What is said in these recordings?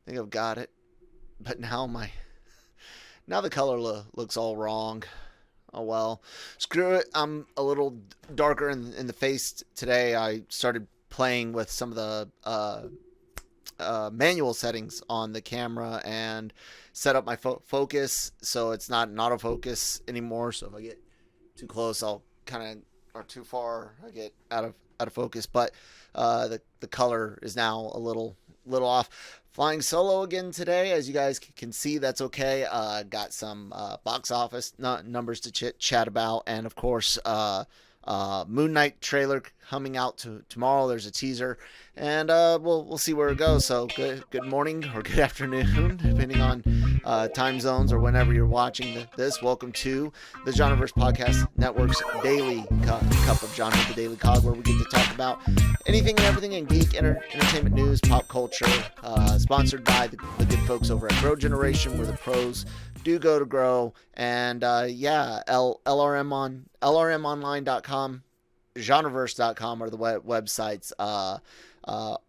think I've got it. But now the color looks all wrong. Oh well, screw it. I'm a little darker in the face today. I started playing with some of the manual settings on the camera and set up my focus so it's not an autofocus anymore. So if I get too close, or too far, I get out of focus. But the color is now a little off. Flying solo again today, as you guys can see. That's okay. Got some box office numbers to chat about, and of course, Moon Knight trailer coming out tomorrow. There's a teaser, and we'll see where it goes. So good morning or good afternoon, depending on time zones or whenever you're watching this. Welcome to the GenreVerse Podcast Network's daily cup of genre, the Daily COG, where we get to talk about anything and everything in geek, entertainment news, pop culture. Sponsored by the good folks over at Grow Generation, where the pros do go to grow. And LRMonline.com, GenreVerse.com are the websites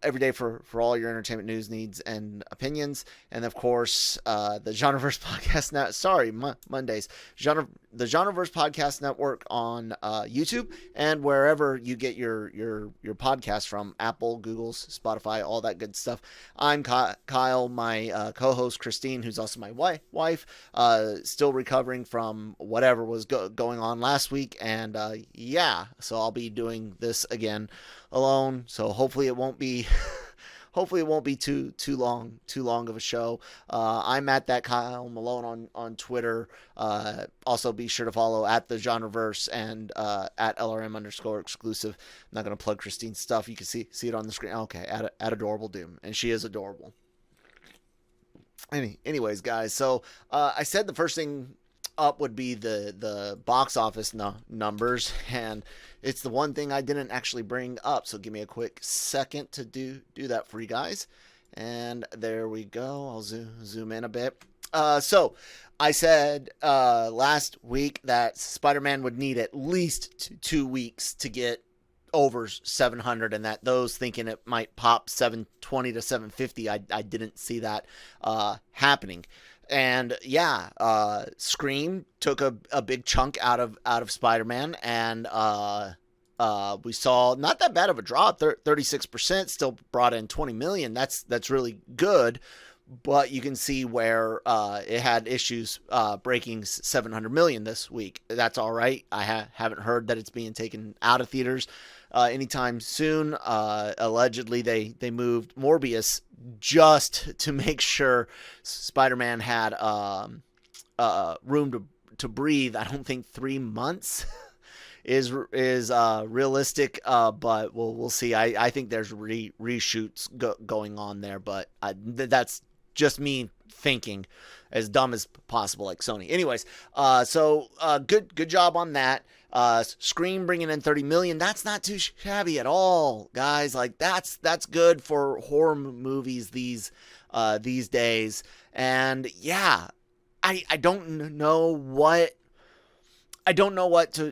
every day for all your entertainment news, needs, and opinions. And of course, the GenreVerse Podcast Mondays. The GenreVerse Podcast Network on YouTube and wherever you get your podcast from, Apple, Google, Spotify, all that good stuff. I'm Kyle, my co-host Christine, who's also my wife, still recovering from whatever was going on last week. And so I'll be doing this again alone. So hopefully it won't be too long of a show. I'm at that Kyle Malone on Twitter. Also be sure to follow at the GenreVerse and at LRM_exclusive. I'm not gonna plug Christine's stuff. You can see it on the screen. Okay, at Adorable Doom, and she is adorable. Anyways, guys. So I said the first thing up would be the box office numbers, and it's the one thing I didn't actually bring up, so give me a quick second to do that for you guys. And there we go. I'll zoom in a bit. So I said last week that Spider-Man would need at least 2 weeks to get over 700, and that those thinking it might pop 720 to 750, I didn't see that happening. And Scream took a big chunk out of Spider-Man, and we saw not that bad of a drop, 36%, still brought in 20 million. That's really good, but you can see where it had issues breaking 700 million this week. That's all right. I haven't heard that it's being taken out of theaters anytime soon. Allegedly, they moved Morbius just to make sure Spider-Man had room to breathe. I don't think 3 months is realistic, but we'll see. I think there's reshoots going on there, but that's just me thinking as dumb as possible, like Sony. Anyways, good job on that. Scream bringing in 30 million. That's not too shabby at all, guys. Like that's good for horror movies these days. And I don't know what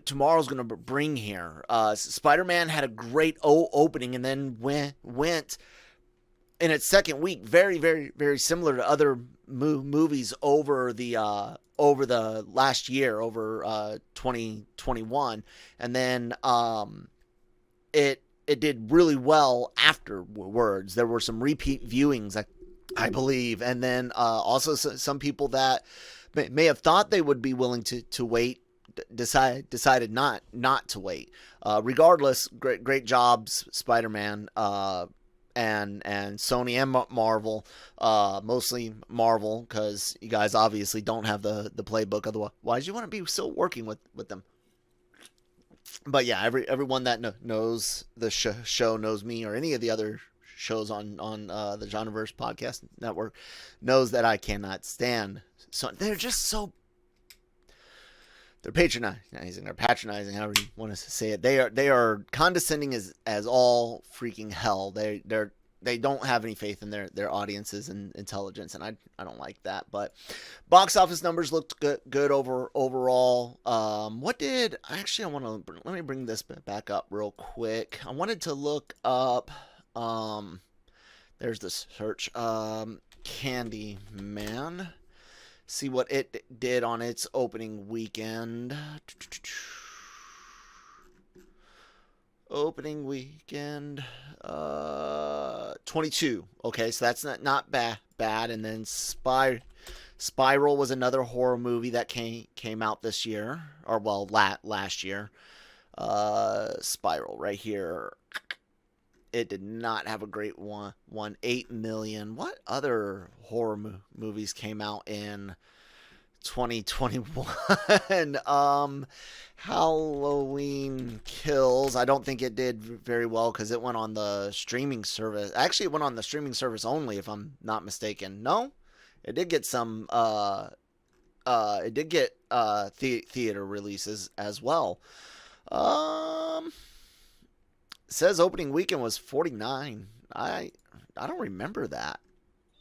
tomorrow's going to bring here. Spider-Man had a great opening and then went in its second week very, very, very similar to other movies over the last year, over 2021, and then it did really well afterwards. There were some repeat viewings, I believe, and then also some people that may have thought they would be willing to wait decided not to wait. Regardless, great jobs, Spider-Man. And Sony and Marvel, mostly Marvel, because you guys obviously don't have the playbook. Otherwise, you wouldn't be still working with them. But yeah, everyone that knows the show knows me, or any of the other shows on the GenreVerse Podcast Network, knows that I cannot stand. So they're just so. They're patronizing, however you want to say it. They are condescending as all freaking hell. They don't have any faith in their audiences and intelligence, and I don't like that. But box office numbers looked good overall. Let me bring this back up real quick. I wanted to look up. There's the search. Candyman. See what it did on its opening weekend. Opening weekend, 22. Okay, so that's not bad. And then Spiral was another horror movie that came out this year, or well, last year. Spiral right here. It did not have a great one. 8 million. What other horror movies came out in 2021? Halloween Kills. I don't think it did very well because it went on the streaming service. Actually, it went on the streaming service only, if I'm not mistaken. No, it did get some. It did get theater releases as well. Says opening weekend was 49. I don't remember that,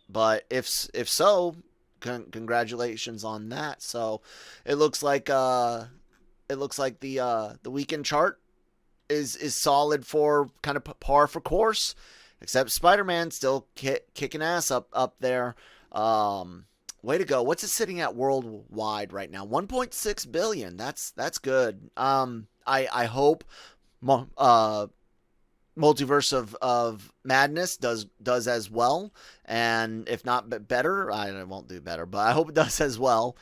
but if so, congratulations on that. So it looks like the weekend chart is solid for kind of par for course, except Spider-Man still kicking ass up there. Way to go. What's it sitting at worldwide right now? 1.6 billion. That's good. I hope Multiverse of Madness does as well, and if not better, I won't do better, but I hope it does as well.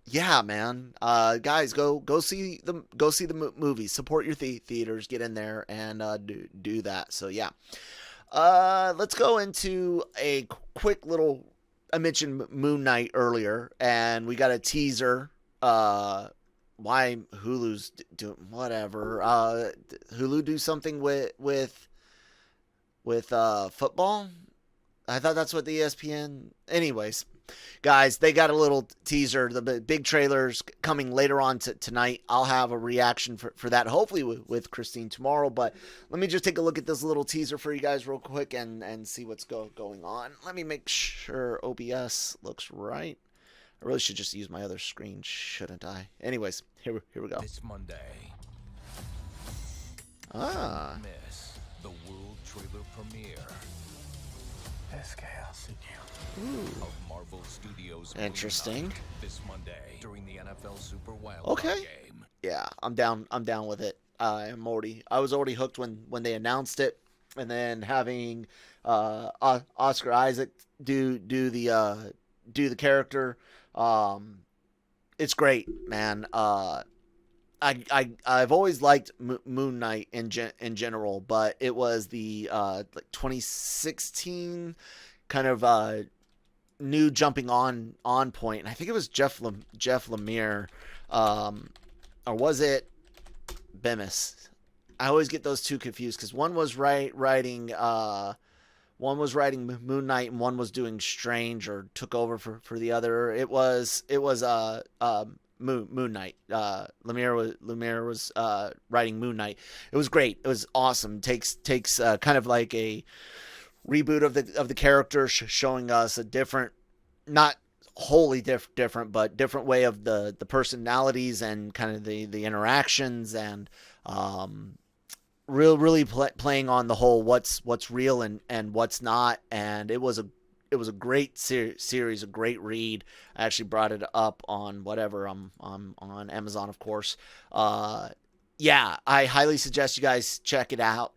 Yeah, man. Guys, go see the movies. Support your theaters. Get in there and do that. So yeah. Let's go into a quick little. I mentioned Moon Knight earlier, and we got a teaser. Why Hulu's doing whatever. Hulu do something with football. I thought that's what the ESPN. Anyways, guys, they got a little teaser. The big trailer's coming later on tonight. I'll have a reaction for that, hopefully with Christine tomorrow. But let me just take a look at this little teaser for you guys real quick and see what's going on. Let me make sure OBS looks right. I really should just use my other screen, shouldn't I? Anyways, here we go. This Monday. Miss the world trailer premiere. There's chaos in you. Ooh. Of Marvel Studios. Interesting. This Monday during the NFL Super Wild game. Yeah, I'm down with it. I was already hooked when they announced it, and then having Oscar Isaac do the character. It's great, man. I've always liked Moon Knight in general, but it was the 2016 kind of new jumping on point, and I think it was Jeff Lemire, or was it Bemis? I always get those two confused because one was writing Moon Knight and one was doing Strange or took over for the other. It was Moon Knight. Lemire was writing Moon Knight. It was great. It was awesome. Takes kind of like a reboot of the character, showing us a different, not wholly different, but different way of the personalities and kind of the interactions, and really playing on the whole what's real and what's not. And it was a great series, a great read. I actually brought it up on whatever on Amazon, of course. Yeah, I highly suggest you guys check it out,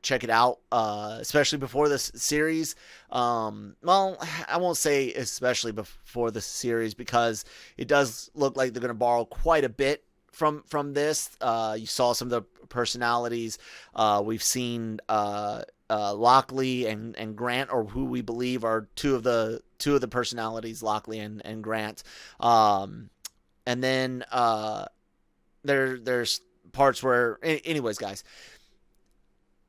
especially before this series. Well, I won't say especially before the series, because it does look like they're going to borrow quite a bit from this. You saw some of the personalities. We've seen Lockley and Grant, or who we believe are two of the personalities, Lockley and Grant. And then there's parts where, anyways, guys,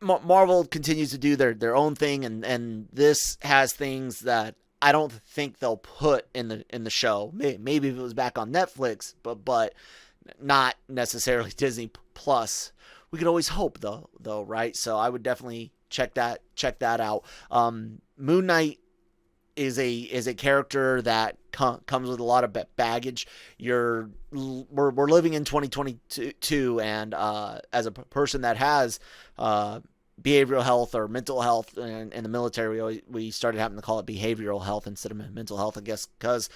Marvel continues to do their own thing, and this has things that I don't think they'll put in the show. Maybe if it was back on Netflix, but not necessarily Disney Plus. We could always hope though, right? So I would definitely check that out. Moon Knight is a character that comes with a lot of baggage. We're living in 2022, and as a person that has behavioral health or mental health in the military. We started having to call it behavioral health instead of mental health, I guess, because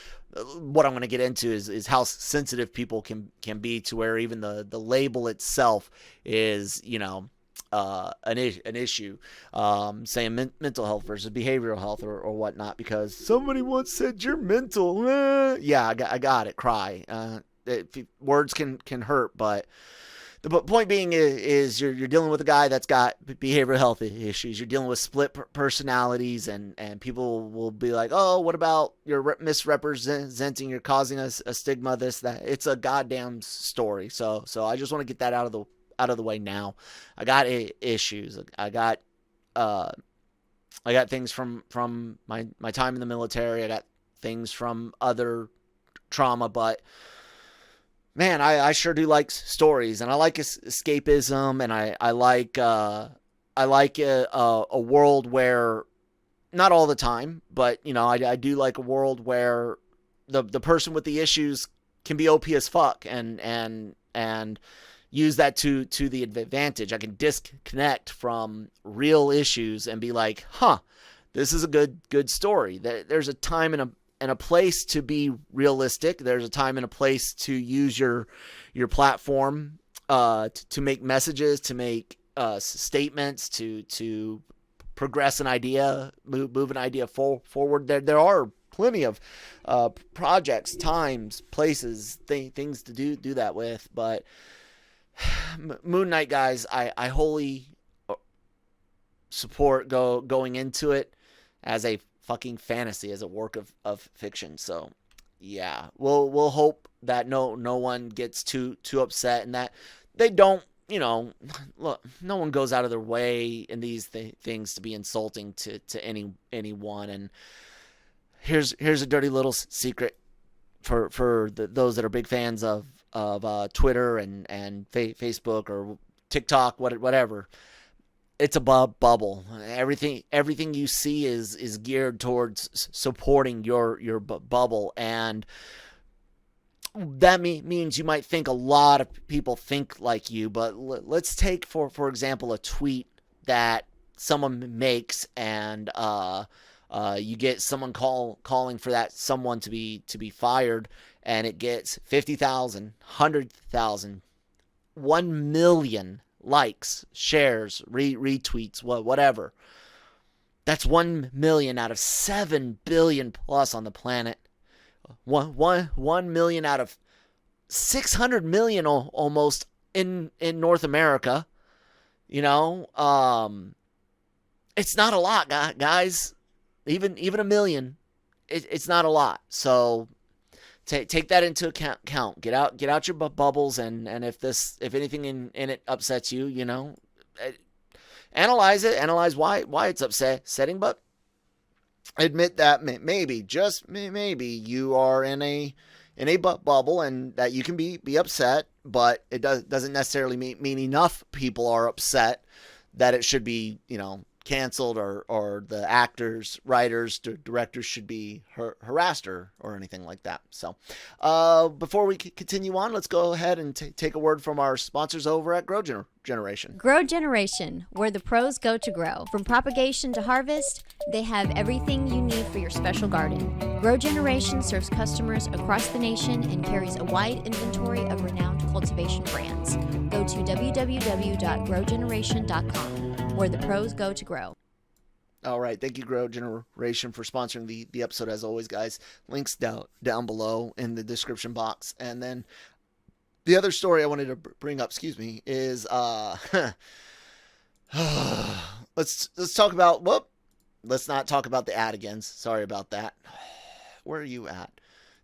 what I'm going to get into is how sensitive people can be to where even the label itself is, an issue, saying mental health versus behavioral health or whatnot, because somebody once said you're mental. Yeah, I got it. Cry. Words can hurt, but the point being is you're dealing with a guy that's got behavioral health issues. You're dealing with split personalities, and people will be like, oh, what about you're misrepresenting, you're causing a stigma, this, that. It's a goddamn story. So I just want to get that out of the way now. I got issues. I got things from my time in the military. I got things from other trauma, but man, I sure do like stories, and I like escapism, and I like a world where, not all the time, but I do like a world where the person with the issues can be OP as fuck and use that to the advantage. I can disconnect from real issues and be like, this is a good story. There's a time and a place to be realistic. There's a time and a place to use your platform to make messages, to make statements, to progress an idea, move an idea forward. There are plenty of projects, times, places, things to do that with. But Moon Knight, guys, I wholly support going into it as a fucking fantasy, as a work of fiction. So yeah, we'll hope that no one gets too upset, and that they don't, look, no one goes out of their way in these things to be insulting to anyone. And here's a dirty little secret for those that are big fans of Twitter and Facebook or TikTok, whatever. It's a bubble. Everything you see is geared towards supporting your bubble, and that means you might think a lot of people think like you. But let's take for example a tweet that someone makes, and you get someone calling for that someone to be fired, and it gets 50,000, 100,000, 1 million likes, shares, retweets, whatever. That's 1 million out of 7 billion plus on the planet. 1 million out of 600 million almost in North America. It's not a lot, guys. Even a million, it's not a lot. So take that into account. Get out your bubbles, and if anything in it upsets you, analyze it. Analyze why it's upsetting, but admit that maybe, just maybe, you are in a bubble, and that you can be upset, but it doesn't necessarily mean enough people are upset that it should be canceled, or the actors, writers, directors should be harassed or anything like that. So before we continue on, let's go ahead and take a word from our sponsors over at Grow Generation. Grow Generation, where the pros go to grow. From propagation to harvest, they have everything you need for your special garden. Grow Generation serves customers across the nation and carries a wide inventory of renowned cultivation brands. Go to www.growgeneration.com, where the pros go to grow. All right. Thank you, Grow Generation, for sponsoring the episode, as always, guys. Links down below in the description box. And then the other story I wanted to bring up, is let's talk about, let's not talk about the ad again. Sorry about that. Where are you at?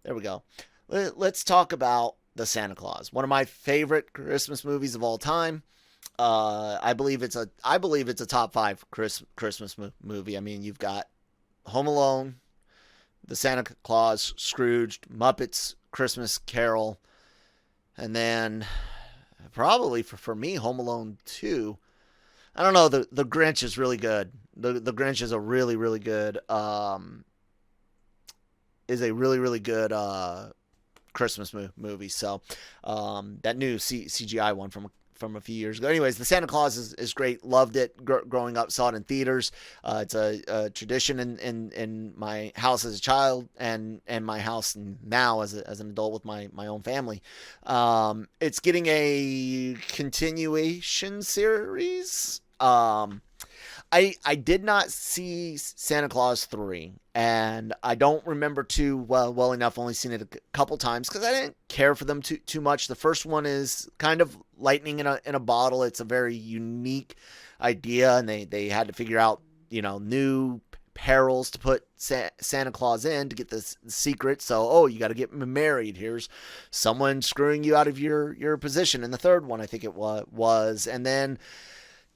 There we go. Let's talk about The Santa Claus, one of my favorite Christmas movies of all time. I believe it's a top 5 Christmas movie. I mean, you've got Home Alone, The Santa Claus, Scrooged, Muppets Christmas Carol, and then probably for me, Home Alone 2. I don't know, the Grinch is really good. The Grinch is a really, really good Christmas movie. So that new CGI one from from a few years ago. Anyways, the Santa Claus is great. Loved it growing up. Saw it in theaters. It's a tradition in my house as a child and my house now as an adult with my own family. It's getting a continuation series. I did not see Santa Claus 3, and I don't remember too well enough. Only seen it a couple times because I didn't care for them too much. The first one is kind of lightning in a bottle. It's a very unique idea, and they had to figure out new perils to put Santa Claus in to get this secret. So, you got to get married. Here's someone screwing you out of your position. In the third one, I think it was, and then.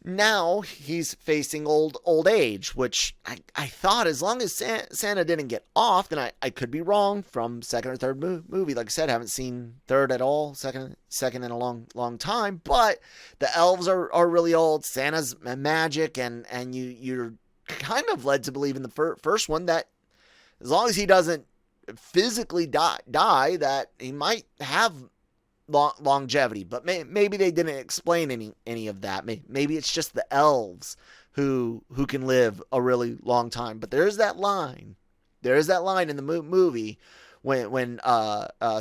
Now he's facing old age, which I thought as long as Santa didn't get off, then I could be wrong from second or third movie. Like I said, I haven't seen third at all, second in a long time. But the elves are really old. Santa's magic, and you're kind of led to believe in the first one that as long as he doesn't physically die, that he might have longevity, but maybe they didn't explain any of that. Maybe it's just the elves who can live a really long time. But there's that line in the movie when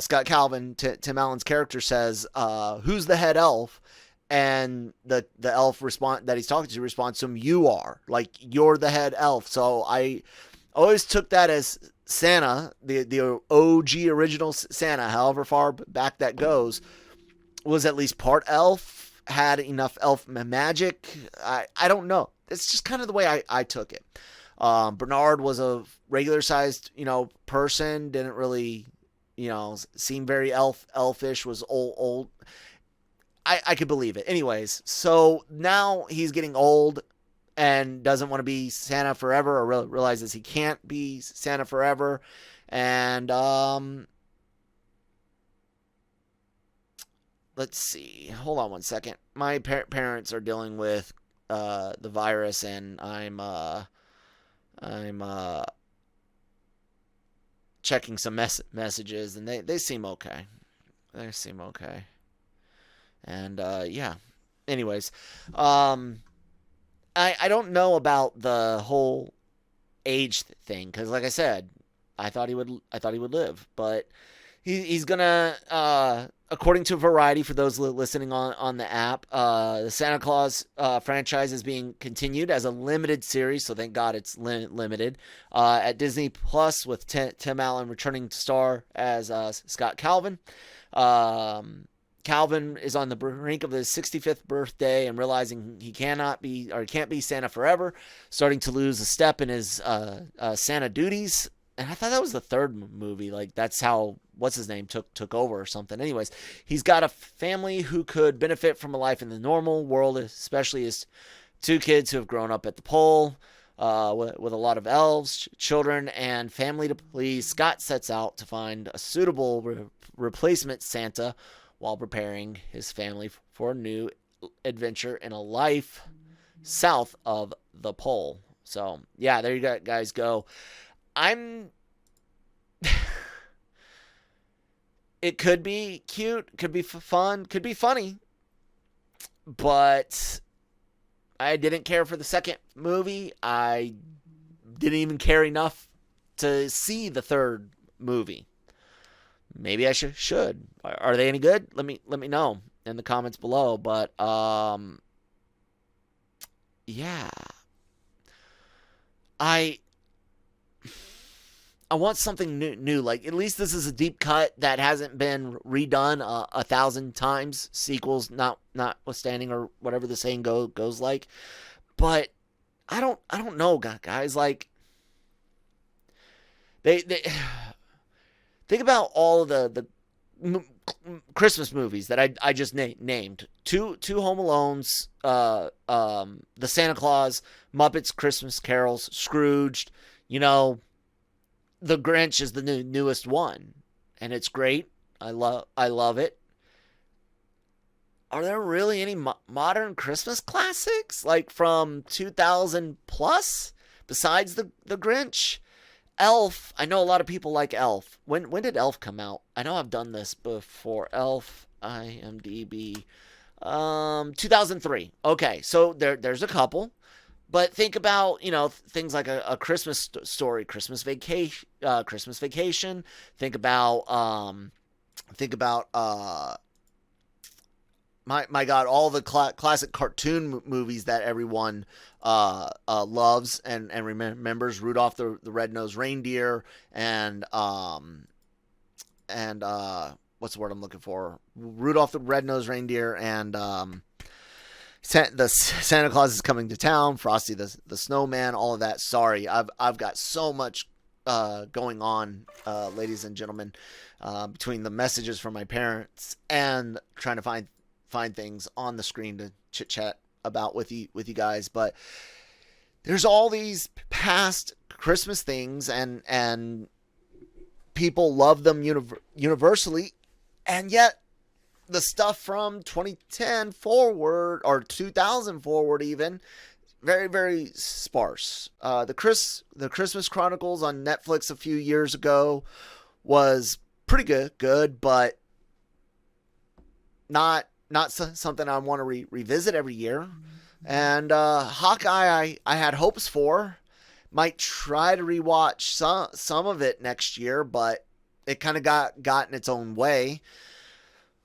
Scott Calvin, Tim Allen's character, says, "Who's the head elf?" And the elf that he's talking to responds to him, "You are. Like, you're the head elf." So I always took that as Santa, the OG original Santa, however far back that goes, was at least part elf, had enough elf magic. I don't know. It's just kind of the way I took it. Bernard was a regular sized, person, didn't really, seem very elfish, was old. I could believe it. Anyways, so now he's getting old and doesn't want to be Santa forever, or realizes he can't be Santa forever. And let's see. Hold on one second. My parents are dealing with the virus, and I'm checking some messages, and they seem okay. They seem okay. And yeah. Anyways, I don't know about the whole age thing, because like I said, I thought he would live, but he's gonna, according to Variety, for those listening on the app, the Santa Claus franchise is being continued as a limited series, so thank God it's limited, at Disney Plus, with Tim Allen returning to star as Scott Calvin. Calvin is on the brink of his 65th birthday and realizing he can't be Santa forever, starting to lose a step in his Santa duties. And I thought that was the third movie. Like, that's how, what's his name, took over or something. Anyways, he's got a family who could benefit from a life in the normal world, especially his two kids who have grown up at the pole, with a lot of elves, children, and family to please. Scott sets out to find a suitable replacement Santa while preparing his family for a new adventure in a life south of the pole. So, yeah, there you guys go. It could be cute, could be fun, could be funny, but I didn't care for the second movie. I didn't even care enough to see the third movie. Maybe I should. Are they any good? Let me know in the comments below. But yeah, I want something new. Like, at least this is a deep cut that hasn't been redone 1,000 times. Sequels notwithstanding, or whatever the saying goes like. But I don't know, guys. Like, they think about all of the Christmas movies that I just named. Two Home Alones, the Santa Claus, Muppets Christmas Carols, Scrooged. The Grinch is the newest one, and it's great. I love it. Are there really any modern Christmas classics, like from 2000 plus, besides the Grinch? Elf, I know a lot of people like Elf. When did Elf come out? I know I've done this before. Elf, IMDb. 2003. Okay, so there's a couple. But think about, things like a Christmas story, Christmas Vacation. Think about, my God, all the classic cartoon movies that everyone loves and remembers. Rudolph the Red-Nosed Reindeer and what's the word I'm looking for? Rudolph the Red-Nosed Reindeer and the Santa Claus is Coming to Town, Frosty the Snowman, all of that. Sorry, I've got so much going on, ladies and gentlemen, between the messages from my parents and trying to find things on the screen to chit chat about with you guys. But there's all these past Christmas things, and people love them universally, and yet the stuff from 2010 forward, or 2000 forward even, very, very sparse. The Christmas Chronicles on Netflix a few years ago was pretty good, but not something I want to revisit every year. And Hawkeye, I had hopes for. Might try to rewatch some of it next year, but it kind of got in its own way.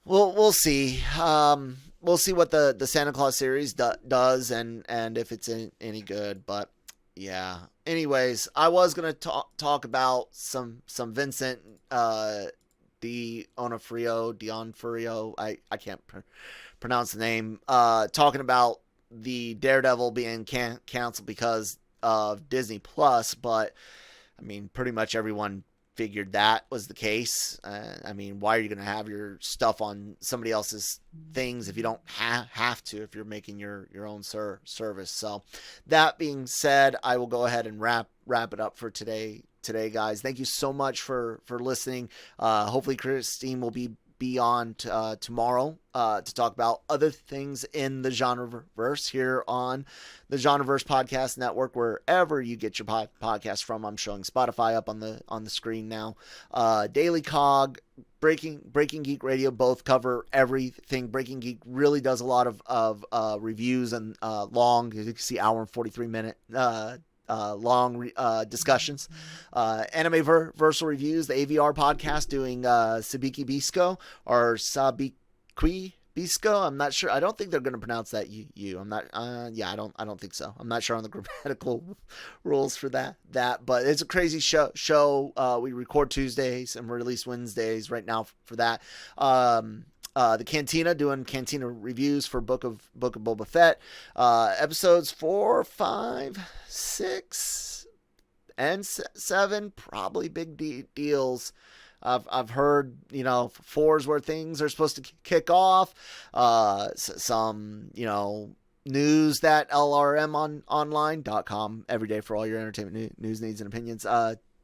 We'll see. We'll see what the Santa Claus series does and if it's any good. But yeah. Anyways, I was gonna talk about some Vincent D'Onofrio. I can't pronounce the name. Talking about the Daredevil being canceled because of Disney Plus, but I mean, pretty much everyone figured that was the case. I mean, why are you going to have your stuff on somebody else's things if you don't have to, if you're making your own service? So that being said, I will go ahead and wrap it up for today, guys. Thank you so much for listening. Hopefully Christine will be on tomorrow to talk about other things in the GenreVerse here on the GenreVerse Podcast Network, wherever you get your podcast from. I'm showing Spotify up on the screen now. Daily COG, Breaking Geek Radio, both cover everything. Breaking Geek really does a lot of reviews and long, as you can see, hour and 43 minute long discussions. Anime-Versal Reviews, the AVR podcast, doing Sabiki Bisco or Sabiki Bisco. I'm not sure. I don't think they're going to pronounce that you. I'm not. I don't think so. I'm not sure on the grammatical rules for that. But it's a crazy show. We record Tuesdays and release Wednesdays right now for that. The Cantina, doing Cantina reviews for Book of Boba Fett. Episodes 4, 5, 6, and 7, probably big deals. I've heard, 4 is where things are supposed to kick off. Some, news that LRMonline.com, every day for all your entertainment news, needs, and opinions,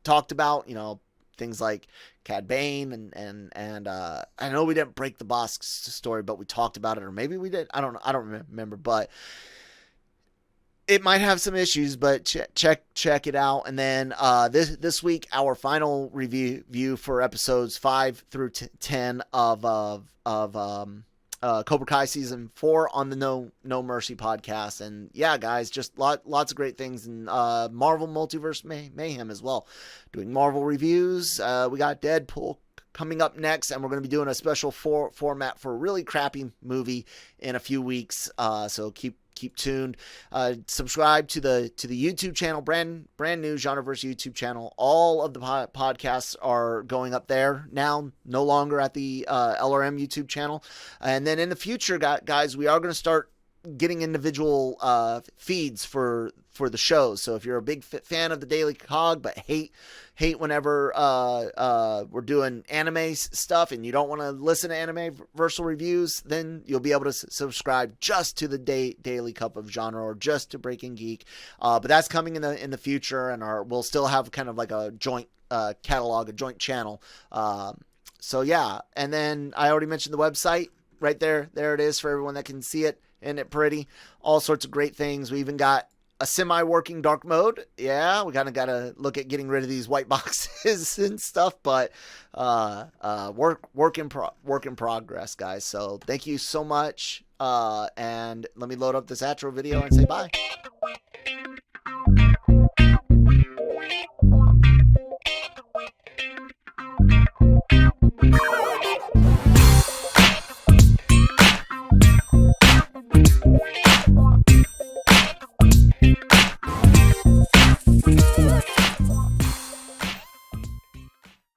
talked about, things like Cad Bane and I know we didn't break the boss story, but we talked about it, or maybe we did. I don't remember, but it might have some issues, but check it out. And then this week, our final review for episodes 5 through 10 of Cobra Kai season 4 on the No Mercy podcast. And yeah, guys, just lots of great things. And Marvel Multiverse Mayhem as well, doing Marvel reviews. We got Deadpool coming up next, and we're going to be doing a special format for a really crappy movie in a few weeks. So keep tuned. Subscribe to the YouTube channel, brand new GenreVerse YouTube channel. All of the podcasts are going up there now, no longer at the LRM YouTube channel. And then in the future, guys, we are going to start getting individual feeds for the shows. So if you're a big fan of the Daily COG but hate whenever we're doing anime stuff and you don't want to listen to Anime-Versal Reviews, then you'll be able to subscribe just to the Daily Cup of Genre, or just to Breaking Geek. But that's coming in the future, and we'll still have kind of like a joint catalog, a joint channel. So yeah, and then I already mentioned the website right there. There it is for everyone that can see it. Isn't it pretty? All sorts of great things. We even got a semi-working dark mode. Yeah, we kind of got to look at getting rid of these white boxes and stuff, but work in progress, guys. So thank you so much And let me load up this outro video and say bye.